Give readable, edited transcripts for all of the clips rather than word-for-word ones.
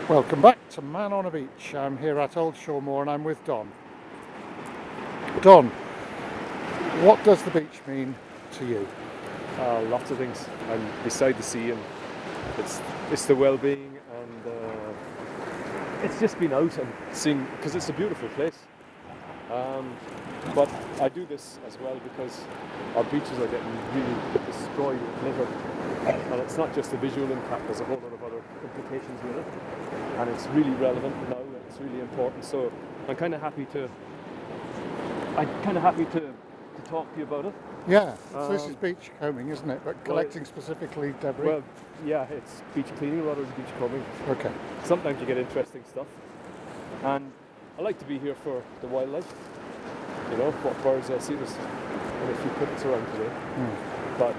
Welcome back to Man on a Beach. I'm here at Oldshoremore and I'm with Don. Don, what does the beach mean to you? Lots of things. I'm beside the sea, and it's the well-being, and it's just been out and seeing, because it's a beautiful place. But I do this as well because our beaches are getting really destroyed with litter, and it's not just the visual impact. There's a whole lot of other implications with it, and it's really relevant now. And it's really important. So I'm kind of happy to talk to you about it. Yeah, so this is beach combing, isn't it? But collecting specifically debris. Well, yeah, it's beach cleaning rather than beach combing. Okay. Sometimes you get interesting stuff, and I like to be here for the wildlife. You know, what birds I see. There's only a few crickets around today, but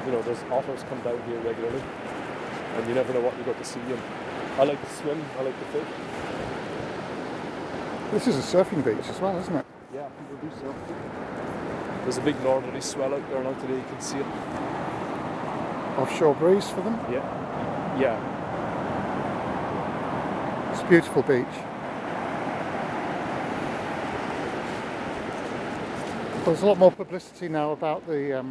you know, there's otters come down here regularly, and you never know what you got to see. And I like to swim. I like to fish. This is a surfing beach as well, isn't it? Yeah, people do surf. There's a big northerly swell out there now today. You can see it. Offshore breeze for them. Yeah. It's a beautiful beach. There's a lot more publicity now about the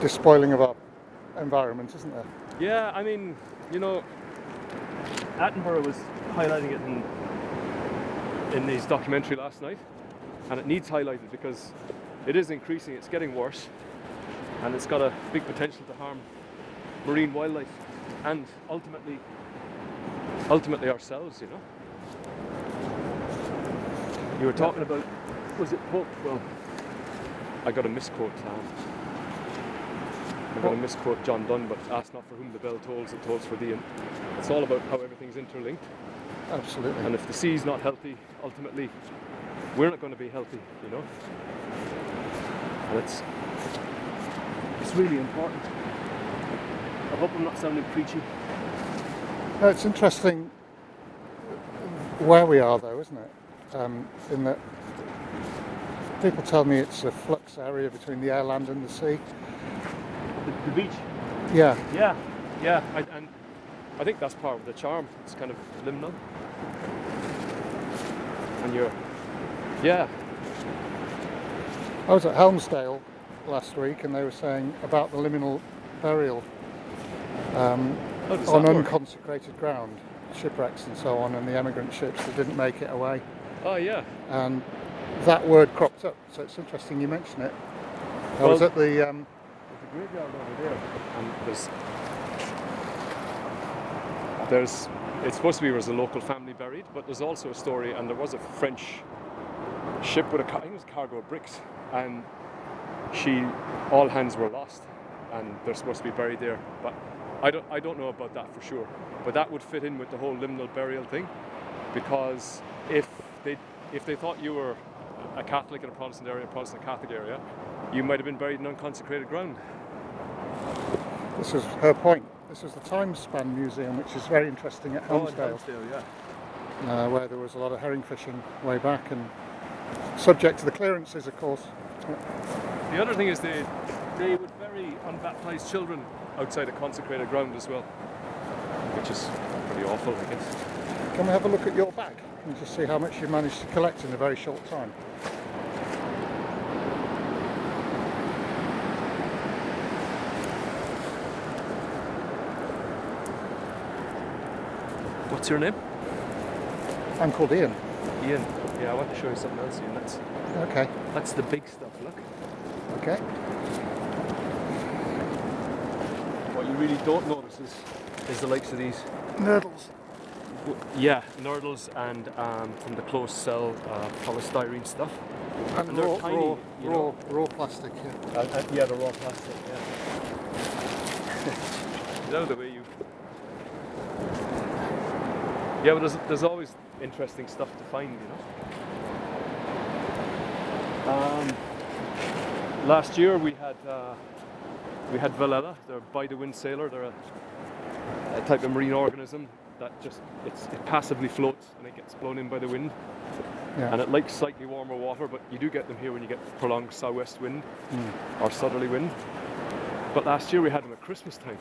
despoiling of our environment, isn't there? Yeah, I mean, you know, Attenborough was highlighting it in his documentary last night, and it needs highlighted because it is increasing, it's getting worse, and it's got a big potential to harm marine wildlife and ultimately ourselves, you know. You were talking about, was it Pope? Well, I got a misquote John Donne, but ask not for whom the bell tolls, it tolls for thee. And it's all about how everything's interlinked. Absolutely. And if the sea's not healthy, ultimately we're not going to be healthy, you know. And it's really important. I hope I'm not sounding preachy. No, it's interesting where we are, though, isn't it? In that people tell me it's a flux area between the airland and the sea. The beach. Yeah. And I think that's part of the charm. It's kind of liminal. And I was at Helmsdale last week and they were saying about the liminal burial on unconsecrated ground, shipwrecks and so on, and the emigrant ships that didn't make it away. Oh yeah. And that word cropped up, so it's interesting you mention it. I was at the there's a graveyard over there, and it's supposed to be there's a local family buried, but there's also a story, and there was a French ship with I think it was cargo of bricks, and all hands were lost, and they're supposed to be buried there, but I don't know about that for sure, but that would fit in with the whole liminal burial thing, because if they thought you were a Catholic in a Protestant Catholic area, you might have been buried in unconsecrated ground. This was her point. This was the Time Span Museum, which is very interesting at Helmsdale. Where there was a lot of herring fishing way back, and subject to the clearances, of course. The other thing is they would bury unbaptized children outside a consecrated ground as well, which is pretty awful, I guess. Can we have a look at your bag and just see how much you managed to collect in a very short time? What's your name? I'm called Ian. Ian. Yeah, I want to show you something else, Ian. Okay. That's the big stuff, look. Okay. What you really don't notice is the likes of these Nurdles. Yeah, nurdles and from the closed cell polystyrene stuff. And they're tiny, raw plastic, yeah. Yeah, the raw plastic, yeah. You know the way you... Yeah, but there's always interesting stuff to find, you know. Last year we had Velella. They're a by-the-wind sailor. They're a type of marine organism that it passively floats and it gets blown in by the wind. Yeah. And it likes slightly warmer water, but you do get them here when you get prolonged southwest wind or southerly wind. But last year we had them at Christmas time.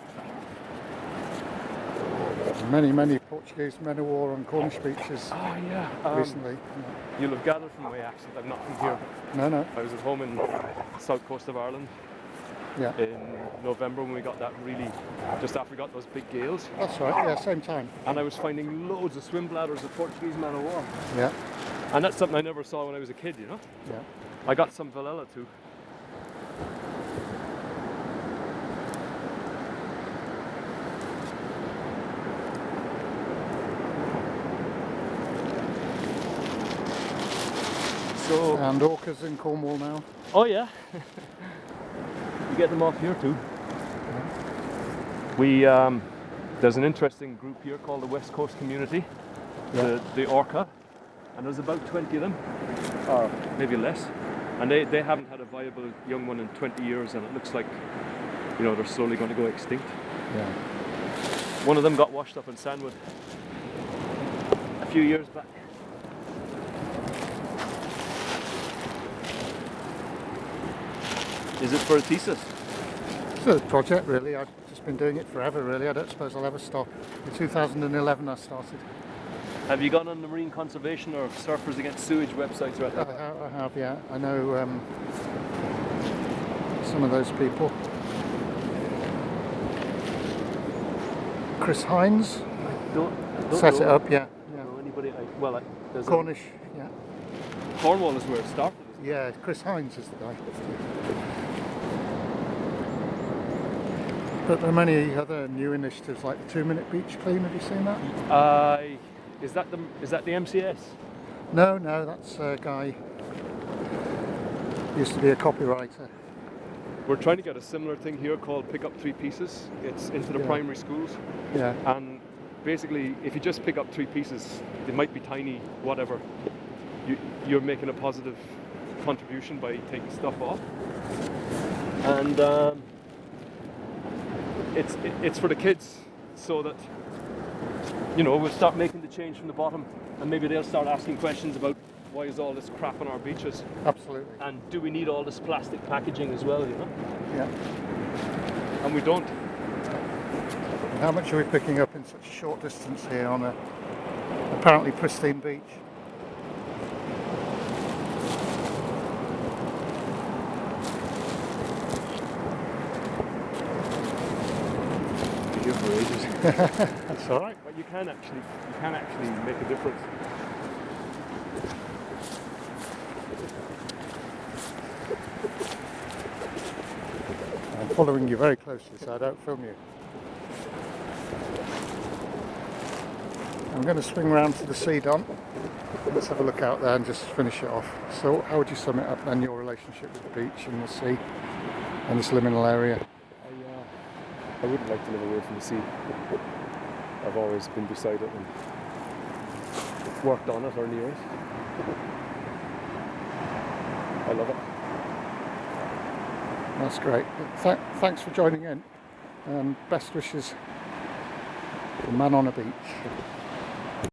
Many Portuguese men of war on Cornish beaches Oh yeah. recently. You'll have gathered from my accent I'm not from here. No. I was at home in the south coast of Ireland Yeah. in November when we got that really, just after we got those big gales. That's right. Yeah, same time. And I was finding loads of swim bladders of Portuguese man of war. Yeah. And that's something I never saw when I was a kid, you know? Yeah. I got some Valella too. So, And orcas in Cornwall now. oh yeah, you get them off here too. We there's an interesting group here called the West Coast Community, the Orca, and there's about 20 of them, or maybe less, and they haven't had a viable young one in 20 years, and it looks like, you know, they're slowly going to go extinct. Yeah. One of them got washed up in Sandwood a few years back. Is it for a thesis? It's a project really. I've just been doing it forever really. I don't suppose I'll ever stop. In 2011 I started. Have you gone on the Marine Conservation or Surfers Against Sewage websites or anything? I have, yeah. I know some of those people. Chris Hines Don't set know. it up, yeah. Know anybody? There's Cornish, yeah. Cornwall is where it started. Isn't it? Yeah, Chris Hines is the guy. But there are many other new initiatives like the 2-minute beach clean. Have you seen that? Is that the MCS? No, that's a guy used to be a copywriter. We're trying to get a similar thing here called Pick Up 3 Pieces. It's into the primary schools. Yeah. And basically, if you just pick up 3 pieces, they might be tiny, whatever, you're making a positive contribution by taking stuff off. And it's for the kids, so that, you know, we'll start making the change from the bottom, and maybe they'll start asking questions about why is all this crap on our beaches, Absolutely. and do we need all this plastic packaging as well, you know? Yeah. And we don't. How much are we picking up in such a short distance here on a apparently pristine beach? Be here for ages. That's all right. But you can actually make a difference. I'm following you very closely so I don't film you. I'm going to swing round to the sea, Don. Let's have a look out there and just finish it off. So how would you sum it up then, your relationship with the beach and the sea and this liminal area? I wouldn't like to live away from the sea. I've always been beside it and worked on it or near it. I love it. That's great. Thanks for joining in, and best wishes for Man on a Beach.